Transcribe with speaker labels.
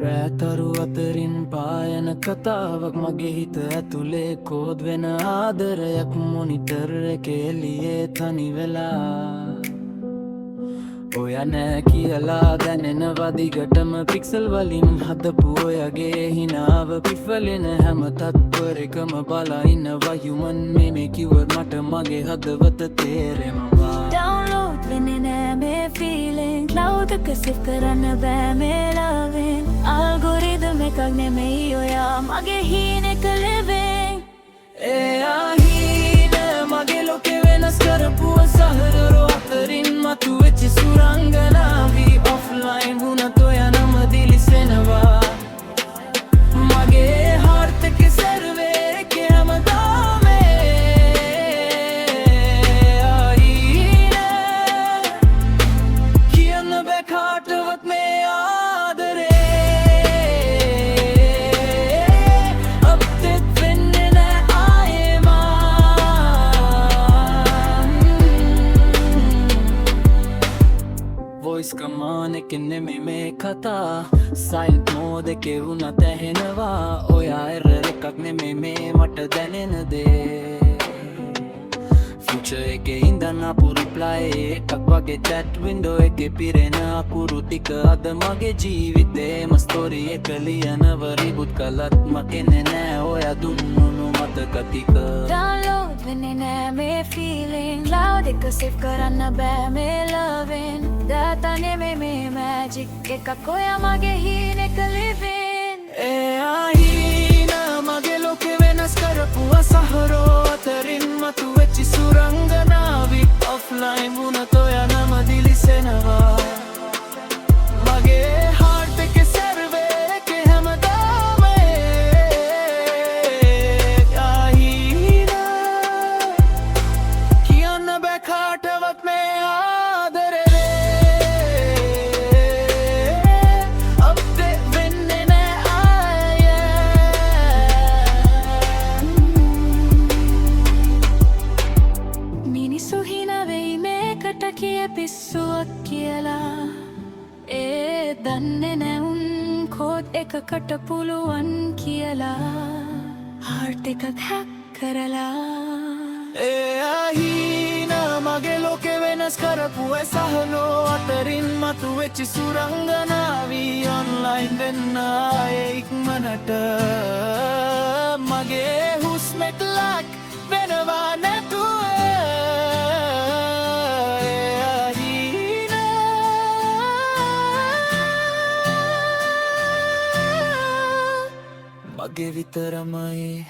Speaker 1: රෑතරු අතරින් පායන කතාවක් මගේ හිත ඇතුලේ කෝද් වෙන ආදරයක් මොනිටර් එකේ එළියේ තනි වෙලා ඔය නෑ කියලා දැනෙනවා දිගටම පික්සල් වලින් හදපු ඔයගේ හිනාව පිෆලෙන හැම තත්පරයකම බලා ඉන්නවා යුමන් මේ කිව්වොත් මට මගේ හදවත තේරෙනවා
Speaker 2: Download වෙන්නේ නෑ මේ feeling cloud එක save කරන්න බෑ මේ loving algorithm එකක් නෙමෙයි ඔයා මගේ හීනෙක living
Speaker 1: එයා හීන මගේ ලෝකේ වෙනස් කරපු සහරරෝ අතරින් මතුවෙච්ච සුරංගනාවි offline වුණත් ඔය නම දිලිසෙනවා මගේ heart එකේ server එකේ හැමදාම එයා හීන කියන්න බෑ කාටවත් මේ ආදරේ voice command එකෙන් නෙමෙයි මේ කතා silent mode එකේ වුණත් ඇහෙනවා ඔයා error එකක් නෙමෙයි මේ මට දැනෙන දේ future එකේ ඉඳන් ආපු reply එකක් වගේ chat window එකේ පිරෙන අකුරු ටික අද මගේ ජීවිතේම story එක ලියනව reboot කළත් මකෙන්නේ නෑ ඔයා දුන්නු මතක ටික
Speaker 2: Download වෙන්නේ නෑ මේ feeling cloud එක save කරන්න බෑ මේ loving data නෙමෙයි මේ magic එකක් ඔයා මගේ හීනෙක living
Speaker 1: එයා හීන මගේ ලෝකේ වෙනස් කරපු අසහරෝ අතරින් මතුවෙච්ච සුරංගනාවි offline වුණත් ඔයා නම දිලිසෙනවා මගේ heart එකේ server එකේ හැමදාම එයා හීන කියන්න බෑ කාටවත් මේ ආදරේ
Speaker 2: කිය පිස්සුවක් කියලා ඒ දන්නේ නැවුන් කෝඩ් එකකට පුළුවන් කියලා heart එකක් hack කරලා
Speaker 1: එයා හීන මගේ ලෝකේ වෙනස් කරපු සහනෝ අතරින් මතුවෙච්ච සුරංගනාවි online වෙන්න ආයේ ඉක්මනට මගේ හුස්මට ලක් වෙනවා නැතුව මගේ විතරමයි